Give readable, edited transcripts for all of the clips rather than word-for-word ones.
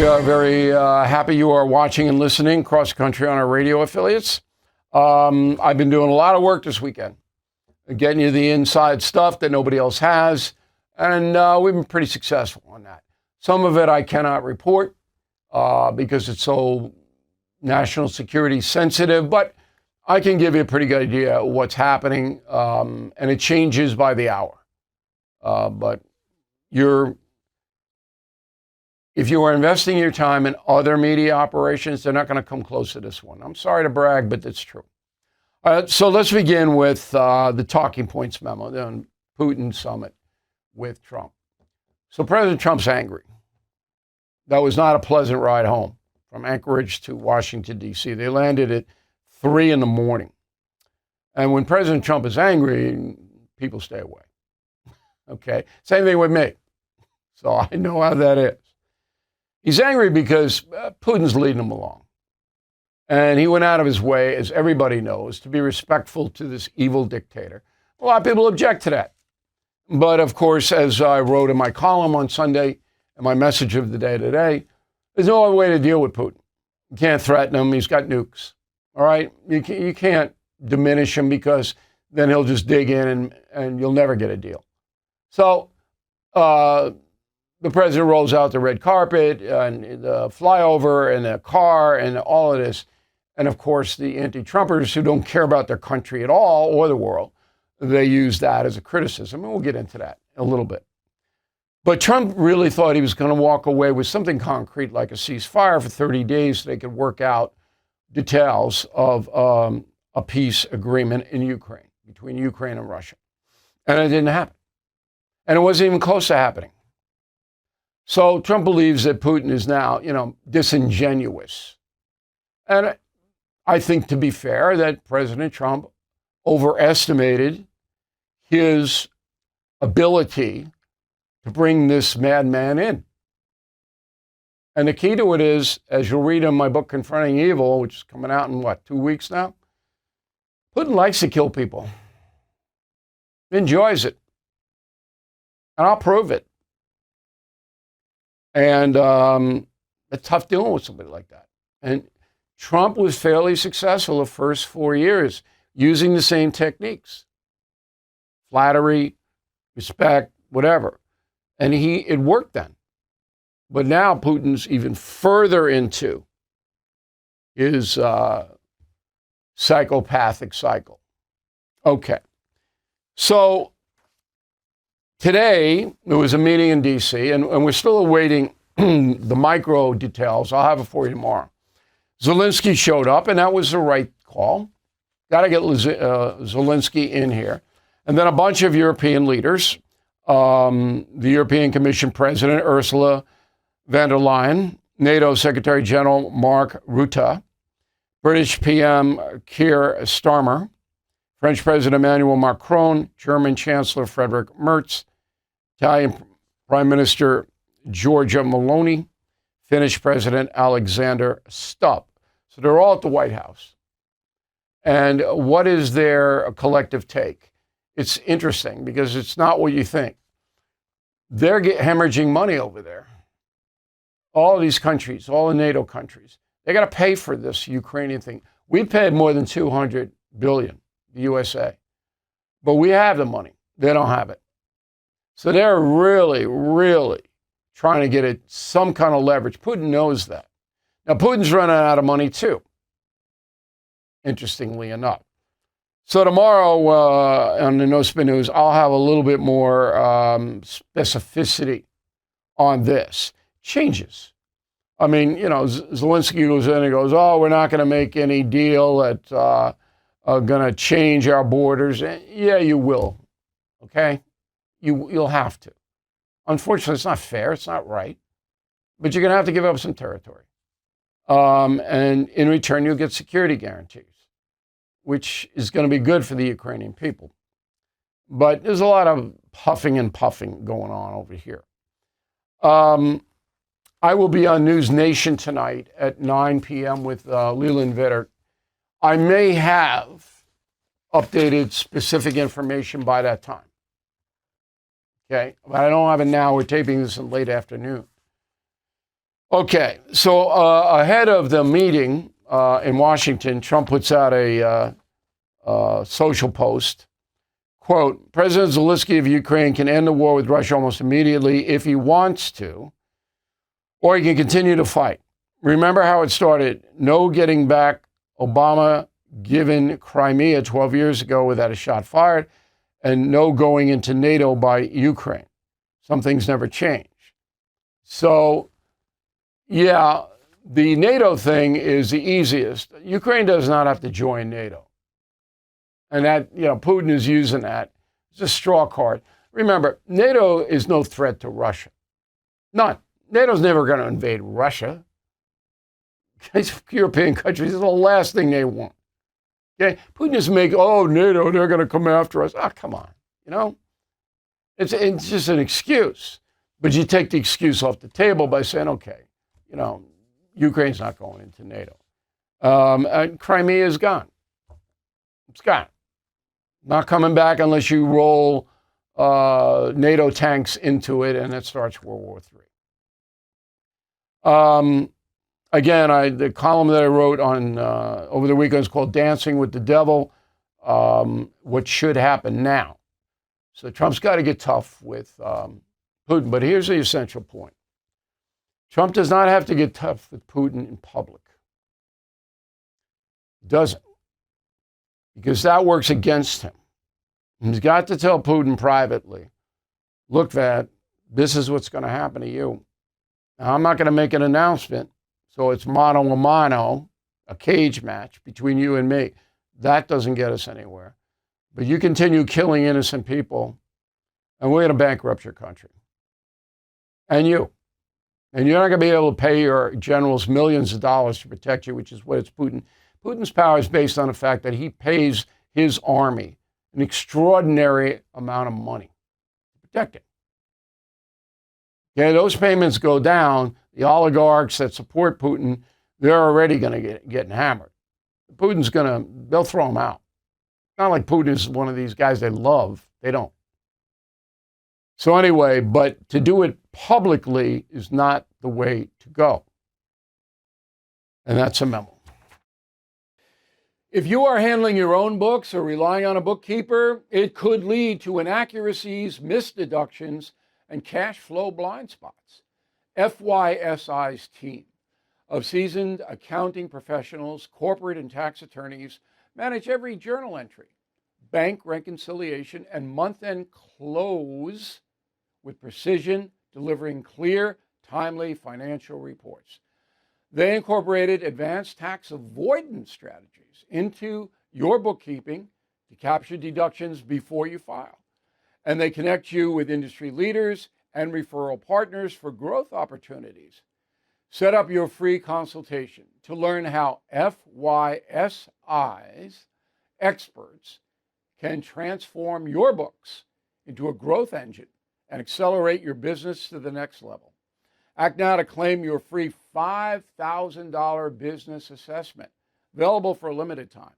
We are very happy you are watching and listening cross country on our radio affiliates. I've been doing a lot of work this weekend, getting you the inside stuff that nobody else has, and we've been pretty successful on that. Some of it I cannot report because it's so national security sensitive, but I can give you a pretty good idea of what's happening, and it changes by the hour. But if you are investing your time in other media operations, they're not going to come close to this one. I'm sorry to brag, but it's true. So let's begin with the talking points memo, the Putin summit with Trump. So President Trump's angry. That was not a pleasant ride home from Anchorage to Washington, D.C. They landed at 3 a.m. And when President Trump is angry, people stay away. Okay? Same thing with me. So I know how that is. He's angry because Putin's leading him along. And he went out of his way, as everybody knows, to be respectful to this evil dictator. A lot of people object to that. But of course, as I wrote in my column on Sunday, and my message of the day today, there's no other way to deal with Putin. You can't threaten him. He's got nukes. All right? You can't diminish him because then he'll just dig in and you'll never get a deal. So, the president rolls out the red carpet and the flyover and the car and all of this. And of course, the anti-Trumpers who don't care about their country at all or the world, they use that as a criticism. And we'll get into that in a little bit. But Trump really thought he was going to walk away with something concrete like a ceasefire for 30 days so they could work out details of a peace agreement in Ukraine, between Ukraine and Russia. And it didn't happen. And it wasn't even close to happening. So Trump believes that Putin is now, disingenuous. And I think, to be fair, that President Trump overestimated his ability to bring this madman in. And the key to it is, as you'll read in my book, Confronting Evil, which is coming out in, 2 weeks now? Putin likes to kill people. He enjoys it. And I'll prove it. And it's tough dealing with somebody like that. And Trump was fairly successful the first 4 years using the same techniques. Flattery, respect, whatever. And it worked then. But now Putin's even further into his psychopathic cycle. Okay. So today, there was a meeting in D.C., and we're still awaiting the micro details. I'll have it for you tomorrow. Zelensky showed up, and that was the right call. Got to get Zelensky in here. And then a bunch of European leaders, the European Commission President, Ursula von der Leyen, NATO Secretary General Mark Rutte, British PM Keir Starmer, French President Emmanuel Macron, German Chancellor Friedrich Merz, Italian Prime Minister Giorgia Meloni, Finnish President Alexander Stubb. So they're all at the White House. And what is their collective take? It's interesting because it's not what you think. They're hemorrhaging money over there. All of these countries, all the NATO countries, they got to pay for this Ukrainian thing. We paid more than $200 billion, the USA. But we have the money. They don't have it. So they're really, really trying to get some kind of leverage. Putin knows that. Now, Putin's running out of money too, interestingly enough. So tomorrow on the No Spin News, I'll have a little bit more specificity on this. Changes. I mean, Zelensky goes in and goes, we're not going to make any deal that's going to change our borders. Yeah, you will. Okay? You'll have to. Unfortunately, it's not fair. It's not right. But you're going to have to give up some territory. And in return, you'll get security guarantees, which is going to be good for the Ukrainian people. But there's a lot of huffing and puffing going on over here. I will be on News Nation tonight at 9 p.m. with Leland Vittert. I may have updated specific information by that time. Okay, but I don't have it now. We're taping this in late afternoon. Okay, so ahead of the meeting in Washington, Trump puts out a social post. Quote, President Zelensky of Ukraine can end the war with Russia almost immediately if he wants to, or he can continue to fight. Remember how it started. No getting back Obama given Crimea 12 years ago without a shot fired, and no going into NATO by Ukraine. Some things never change. So, yeah, the NATO thing is the easiest. Ukraine does not have to join NATO. And that, Putin is using that. It's a straw card. Remember, NATO is no threat to Russia. None. NATO's never going to invade Russia. These European countries is the last thing they want. Okay? Putin just NATO, they're going to come after us. Oh, come on. It's just an excuse. But you take the excuse off the table by saying, okay, Ukraine's not going into NATO. And Crimea is gone. It's gone. Not coming back unless you roll NATO tanks into it, and it starts World War III. Again, the column that I wrote on over the weekend is called Dancing with the Devil, What Should Happen Now. So Trump's got to get tough with Putin, but here's the essential point. Trump does not have to get tough with Putin in public. He doesn't. Because that works against him. He's got to tell Putin privately, look, Vad, this is what's going to happen to you. Now, I'm not going to make an announcement, so it's mano a mano, a cage match between you and me. That doesn't get us anywhere. But you continue killing innocent people, and we're going to bankrupt your country. And you. And you're not going to be able to pay your generals millions of dollars to protect you, which is what it's Putin. Putin's power is based on the fact that he pays his army an extraordinary amount of money to protect it. Okay, those payments go down. The oligarchs that support Putin, they're already going to get hammered. They'll throw him out. Not like Putin is one of these guys they love. They don't. So anyway, but to do it publicly is not the way to go. And that's a memo. If you are handling your own books or relying on a bookkeeper, it could lead to inaccuracies, missed deductions, and cash flow blind spots. FYSI's team of seasoned accounting professionals, corporate and tax attorneys manage every journal entry, bank reconciliation, and month-end close with precision, delivering clear, timely financial reports. They incorporated advanced tax avoidance strategies into your bookkeeping to capture deductions before you file. And they connect you with industry leaders and referral partners for growth opportunities. Set up your free consultation to learn how FYSI's experts can transform your books into a growth engine and accelerate your business to the next level. Act now to claim your free $5,000 business assessment, available for a limited time.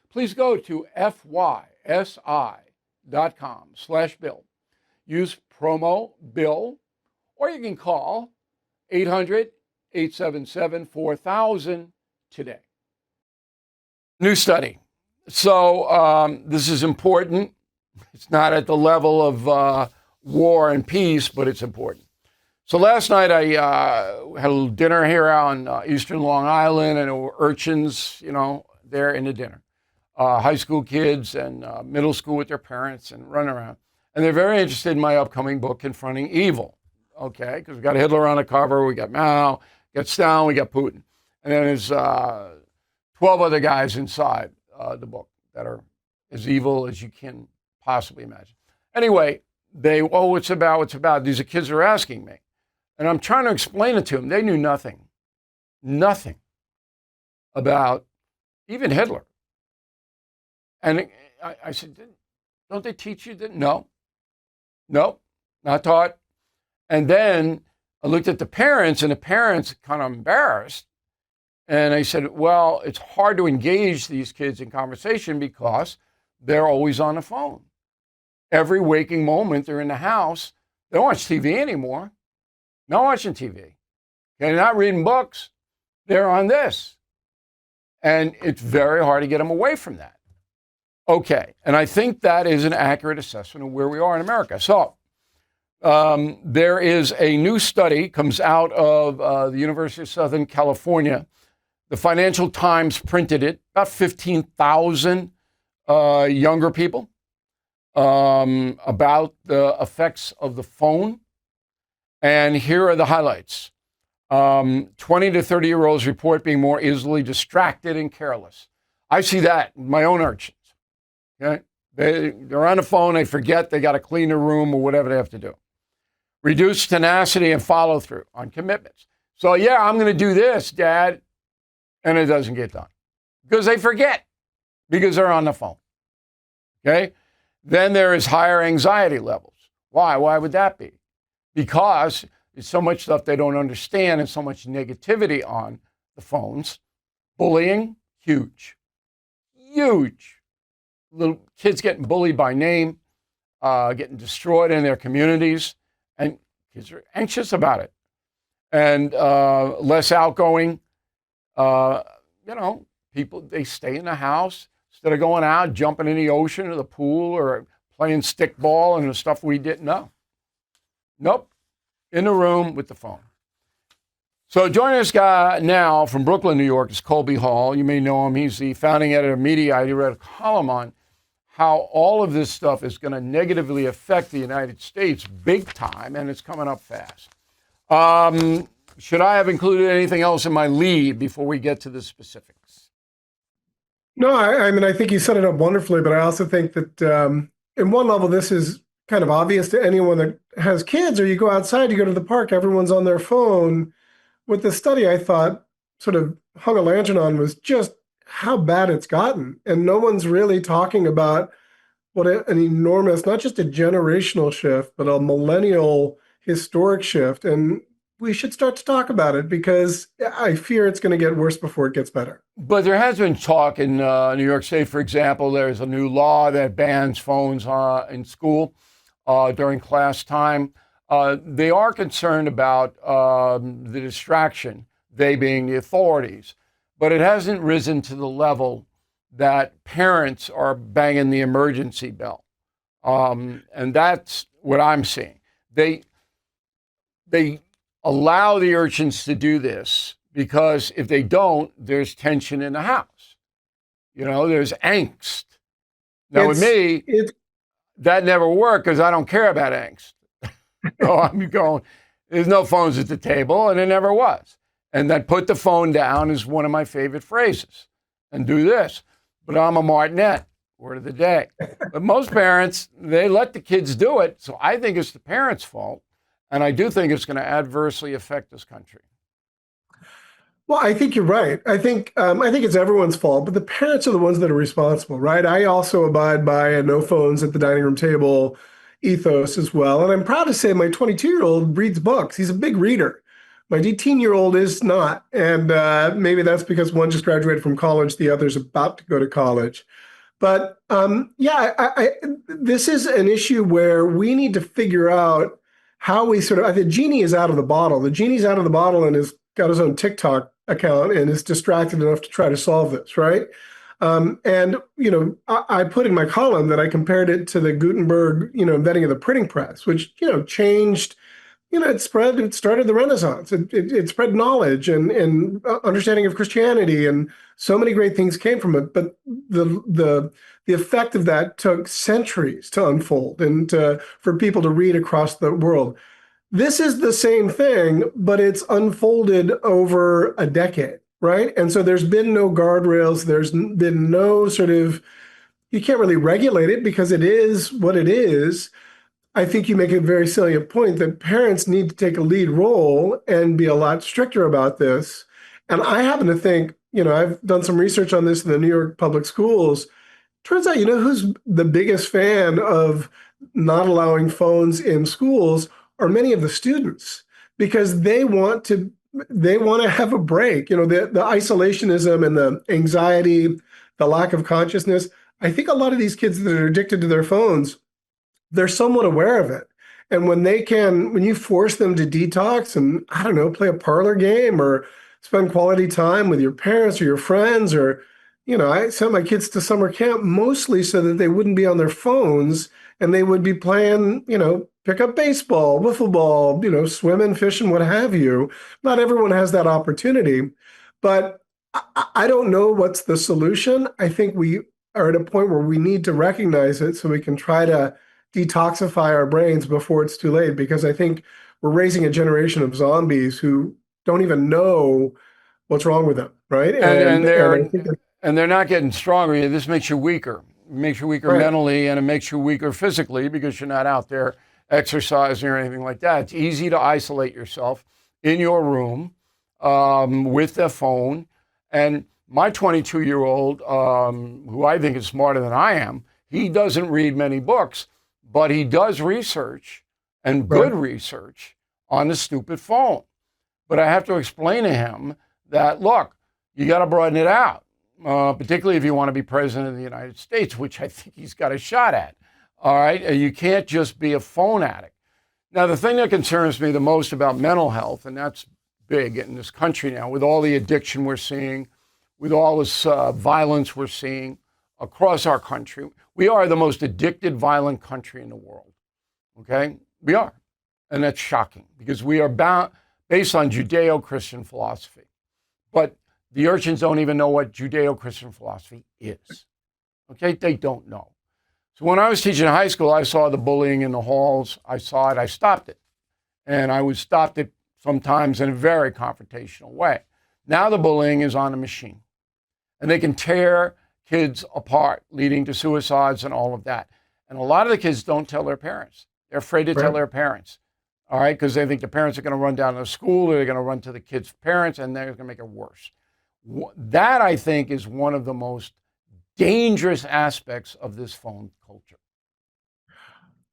Please go to fysi.com/bill. Use promo BILL, or you can call 800-877-4000 today. New study. So this is important. It's not at the level of war and peace, but it's important. So last night I had a little dinner here on Eastern Long Island, and there were urchins, there in the dinner. High school kids and middle school with their parents and running around. And they're very interested in my upcoming book, Confronting Evil. Okay, because we got Hitler on the cover, we got Mao, we got Stalin, we got Putin. And then there's 12 other guys inside the book that are as evil as you can possibly imagine. Anyway, what's about? These are kids who are asking me. And I'm trying to explain it to them. They knew nothing about even Hitler. And I said, don't they teach you that? No, not taught. And then I looked at the parents, and the parents kind of embarrassed. And I said, well, it's hard to engage these kids in conversation because they're always on the phone. Every waking moment they're in the house. They don't watch TV anymore. Not watching TV. They're not reading books. They're on this. And it's very hard to get them away from that. Okay. And I think that is an accurate assessment of where we are in America. So there is a new study comes out of the University of Southern California. The Financial Times printed it, about 15,000 younger people, about the effects of the phone. And here are the highlights. 20 to 30-year-olds report being more easily distracted and careless. I see that in my own urchins. Okay? They're on the phone, they forget they got to clean the room or whatever they have to do. Reduced tenacity and follow through on commitments. So, yeah, I'm going to do this, Dad, and it doesn't get done because they forget because they're on the phone. Okay? Then there is higher anxiety levels. Why? Why would that be? Because there's so much stuff they don't understand and so much negativity on the phones. Bullying, huge. Huge. Little kids getting bullied by name, getting destroyed in their communities, and kids are anxious about it. And less outgoing. People, they stay in the house instead of going out, jumping in the ocean or the pool or playing stickball and the stuff we didn't know. Nope. In the room with the phone. So joining us guy now from Brooklyn, New York is Colby Hall. You may know him. He's the founding editor of Mediaite. He wrote a column on how all of this stuff is going to negatively affect the United States big time, and it's coming up fast. Should I have included anything else in my lead before we get to the specifics? No, I mean, I think you set it up wonderfully, but I also think that in one level, this is kind of obvious to anyone that has kids, or you go outside, you go to the park, everyone's on their phone. With the study, I thought sort of hung a lantern on was just how bad it's gotten. And no one's really talking about what an enormous, not just a generational shift, but a millennial historic shift. And we should start to talk about it because I fear it's going to get worse before it gets better. But there has been talk in New York State, for example. There's a new law that bans phones in school during class time. They are concerned about the distraction, they being the authorities, but it hasn't risen to the level that parents are banging the emergency bell. And that's what I'm seeing. They allow the urchins to do this because if they don't, there's tension in the house. There's angst. Now with me, that never worked because I don't care about angst. So I'm going, there's no phones at the table, and it never was. And that put the phone down is one of my favorite phrases. And do this. But I'm a martinet, word of the day. But most parents, they let the kids do it. So I think it's the parents' fault. And I do think it's going to adversely affect this country. Well, I think you're right. I think it's everyone's fault, but the parents are the ones that are responsible, right? I also abide by a no phones at the dining room table ethos as well. And I'm proud to say my 22-year-old reads books. He's a big reader. My 18-year-old is not. And maybe that's because one just graduated from college, the other's about to go to college. But this is an issue where we need to figure out how we the genie is out of the bottle. The genie's out of the bottle and has got his own TikTok account and is distracted enough to try to solve this, right? I put in my column that I compared it to the Gutenberg, inventing of the printing press, which, changed, it started the Renaissance. It spread knowledge and understanding of Christianity, and so many great things came from it. But the effect of that took centuries to unfold and for people to read across the world. This is the same thing, but it's unfolded over a decade. Right. And so there's been no guardrails. There's been no you can't really regulate it because it is what it is. I think you make a very salient point that parents need to take a lead role and be a lot stricter about this. And I happen to think, I've done some research on this in the New York public schools. Turns out, who's the biggest fan of not allowing phones in schools are many of the students, because they want to have a break. The isolationism and the anxiety, the lack of consciousness. I think a lot of these kids that are addicted to their phones, they're somewhat aware of it. And when you force them to detox and, I don't know, play a parlor game or spend quality time with your parents or your friends, or, I sent my kids to summer camp mostly so that they wouldn't be on their phones and they would be playing, pick up baseball, wiffle ball, swimming, fishing, what have you. Not everyone has that opportunity, but I don't know what's the solution. I think we are at a point where we need to recognize it so we can try to detoxify our brains before it's too late, because I think we're raising a generation of zombies who don't even know what's wrong with them, right? and And and and I they're think and they're not getting stronger. This makes you weaker. It makes you weaker right, mentally, and it makes you weaker physically because you're not out there exercising or anything like that. It's easy to isolate yourself in your room with the phone. And my 22-year-old, who I think is smarter than I am, he doesn't read many books, but he does research and good right, research on the stupid phone. But I have to explain to him that, look, you got to broaden it out, particularly if you want to be president of the United States, which I think he's got a shot at. All right. You can't just be a phone addict. Now, the thing that concerns me the most about mental health, and that's big in this country now, with all the addiction we're seeing, with all this violence we're seeing across our country, we are the most addicted, violent country in the world. Okay. We are. And that's shocking because we are based on Judeo Christian philosophy. But the urchins don't even know what Judeo Christian philosophy is. Okay, they don't know. So when I was teaching high school, I saw the bullying in the halls. I saw it, I stopped it. And I would stop it sometimes in a very confrontational way. Now the bullying is on a machine. And they can tear kids apart, leading to suicides and all of that. And a lot of the kids don't tell their parents. They're afraid to tell right. their parents. All right, because they think the parents are going to run down to the school, or they're going to run to the kids' parents, and they're going to make it worse. That, I think, is one of the most dangerous aspects of this phone culture.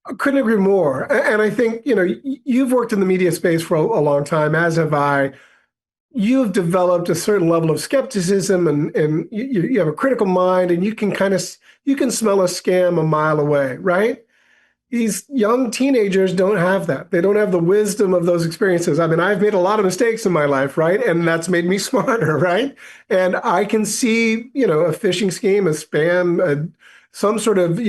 I couldn't agree more. And I think, you've worked in the media space for a long time, as have I. You've developed a certain level of skepticism, and you have a critical mind, and you can smell a scam a mile away, right? These young teenagers don't have that. They don't have the wisdom of those experiences. I mean, I've made a lot of mistakes in my life, right? And that's made me smarter, right? And I can see, a phishing scheme, a spam, some sort of,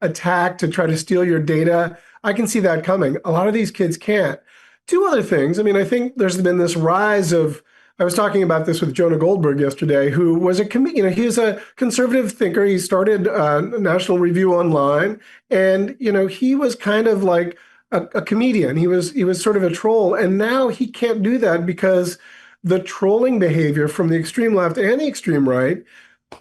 attack to try to steal your data. I can see that coming. A lot of these kids can't. Two other things. I mean, I think there's been this rise of, I was talking about this with Jonah Goldberg yesterday, who was he was a conservative thinker. He started National Review Online, and he was kind of like a comedian. He was sort of a troll, and now he can't do that because the trolling behavior from the extreme left and the extreme right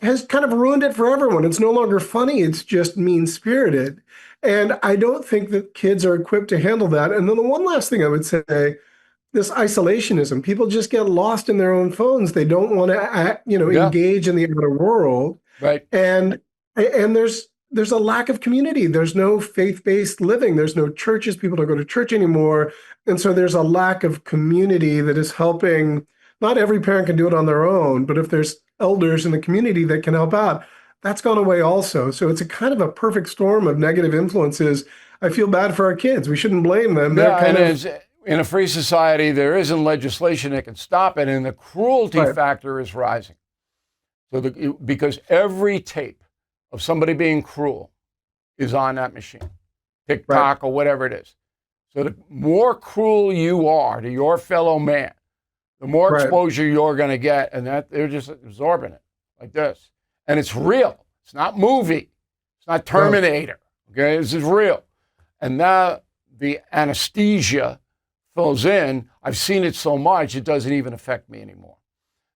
has kind of ruined it for everyone. It's no longer funny. It's just mean-spirited. And I don't think that kids are equipped to handle that. And then the one last thing I would say, this isolationism. People just get lost in their own phones. They don't want to, Yeah, engage in the outer world. right. And there's a lack of community. There's no faith-based living. There's no churches. People don't go to church anymore. And so there's a lack of community that is helping. Not every parent can do it on their own, but if there's elders in the community that can help out, that's gone away also. So it's a kind of a perfect storm of negative influences. I feel bad for our kids. We shouldn't blame them. They're Yeah, kind and of as in a free society, there isn't legislation that can stop it, and the cruelty right, factor is rising. So, because every tape of somebody being cruel is on that machine, right, TikTok or whatever it is. So, the more cruel you are to your fellow man, the more right. exposure you're going to get, and that they're just absorbing it like this. And it's real. It's not movie. It's not No, Terminator. Okay, this is real. And now the anesthesia fills in. I've seen it so much it doesn't even affect me anymore.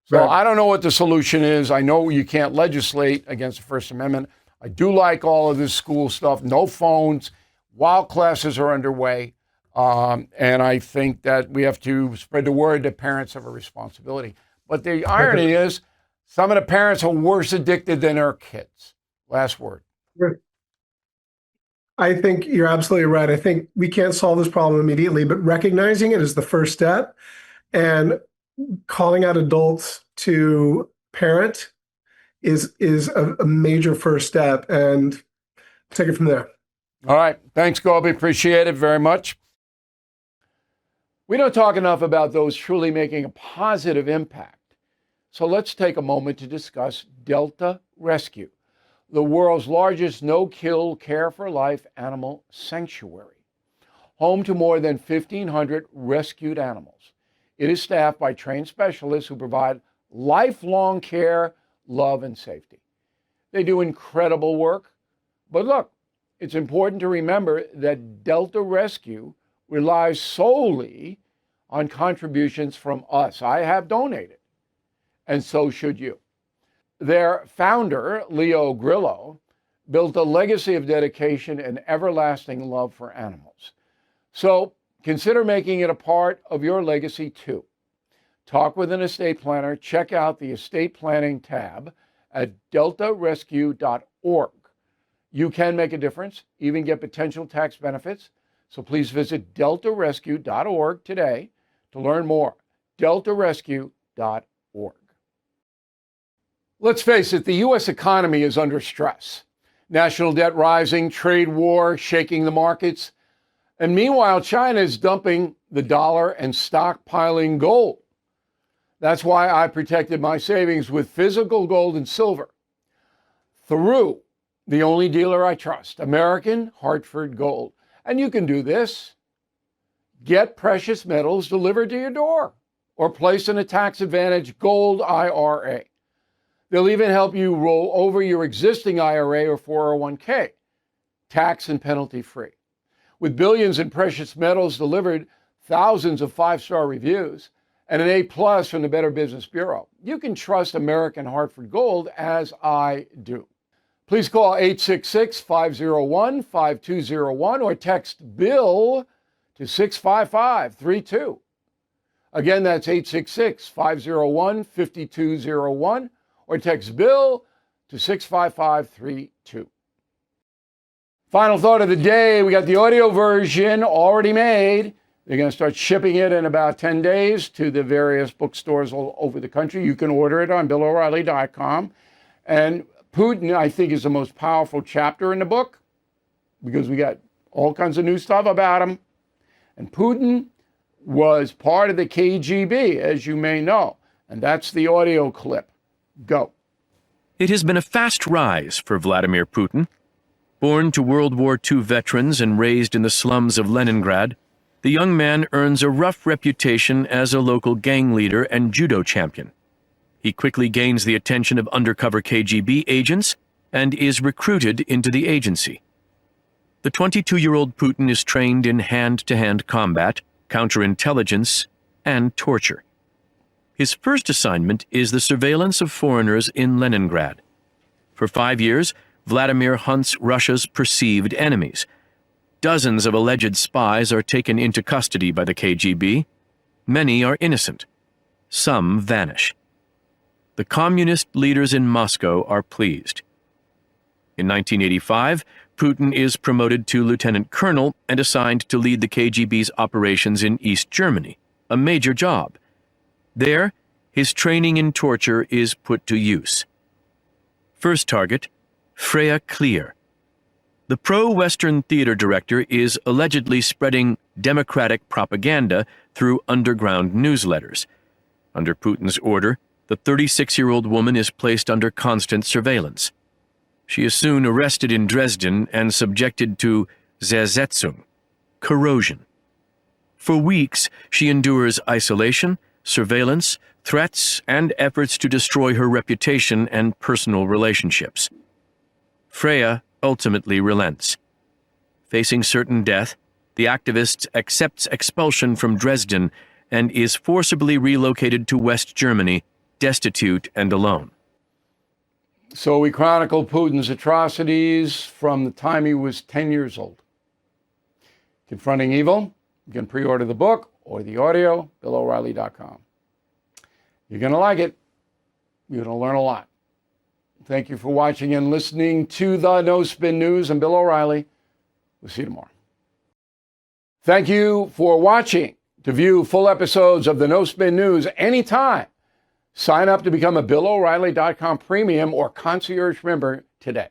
So right. I don't know what the solution is. I know you can't legislate against the First Amendment. I do like all of this school stuff. No phones while classes are underway. And I think that we have to spread the word that parents have a responsibility. But the irony is, some of the parents are worse addicted than their kids. Last word. I think you're absolutely right. I think we can't solve this problem immediately, but recognizing it is the first step, and calling out adults to parent is a major first step, and take it from there. All right. Thanks, Colby. Appreciate it very much. We don't talk enough about those truly making a positive impact. So let's take a moment to discuss Delta Rescue, the world's largest no-kill care for life animal sanctuary. Home to more than 1,500 rescued animals. It is staffed by trained specialists who provide lifelong care, love, and safety. They do incredible work. But look, it's important to remember that Delta Rescue relies solely on contributions from us. I have donated, and so should you. Their founder, Leo Grillo, built a legacy of dedication and everlasting love for animals. So consider making it a part of your legacy too. Talk with an estate planner. Check out the estate planning tab at deltarescue.org. You can make a difference, even get potential tax benefits. So please visit deltarescue.org today to learn more. deltarescue.org. Let's face it, the U.S. economy is under stress. National debt rising, trade war shaking the markets. And meanwhile, China is dumping the dollar and stockpiling gold. That's why I protected my savings with physical gold and silver through the only dealer I trust, American Hartford Gold. And you can do this. Get precious metals delivered to your door or place in a tax-advantaged gold IRA. They'll even help you roll over your existing IRA or 401k, tax and penalty free. With billions in precious metals delivered, thousands of five-star reviews, and an A+ from the Better Business Bureau, you can trust American Hartford Gold as I do. Please call 866-501-5201 or text BILL to 65532. Again, that's 866-501-5201 or text BILL to 65532. Final thought of the day, we got the audio version already made. They're going to start shipping it in about 10 days to the various bookstores all over the country. You can order it on BillO'Reilly.com. And Putin, I think, is the most powerful chapter in the book because we got all kinds of new stuff about him. And Putin was part of the KGB, as you may know. And that's the audio clip. Go. It has been a fast rise for Vladimir Putin. Born to World War II veterans and raised in the slums of Leningrad, the young man earns a rough reputation as a local gang leader and judo champion. He quickly gains the attention of undercover KGB agents and is recruited into the agency. The 22-year-old Putin is trained in hand-to-hand combat, counterintelligence, and torture. His first assignment is the surveillance of foreigners in Leningrad. For 5 years, Vladimir hunts Russia's perceived enemies. Dozens of alleged spies are taken into custody by the KGB. Many are innocent. Some vanish. The communist leaders in Moscow are pleased. In 1985, Putin is promoted to lieutenant colonel and assigned to lead the KGB's operations in East Germany, a major job. There, his training in torture is put to use. First target, Freya Clear. The pro-Western theater director is allegedly spreading democratic propaganda through underground newsletters. Under Putin's order, the 36-year-old woman is placed under constant surveillance. She is soon arrested in Dresden and subjected to Zersetzung, corrosion. For weeks, she endures isolation, surveillance, threats, and efforts to destroy her reputation and personal relationships. Freya ultimately relents. Facing certain death, the activist accepts expulsion from Dresden and is forcibly relocated to West Germany, destitute and alone. So we chronicle Putin's atrocities from the time he was 10 years old. Confronting Evil. You can pre-order the book or the audio, BillO'Reilly.com. You're going to like it. You're going to learn a lot. Thank you for watching and listening to the No Spin News. I'm Bill O'Reilly. We'll see you tomorrow. Thank you for watching. To view full episodes of the No Spin News anytime, sign up to become a BillO'Reilly.com premium or concierge member today.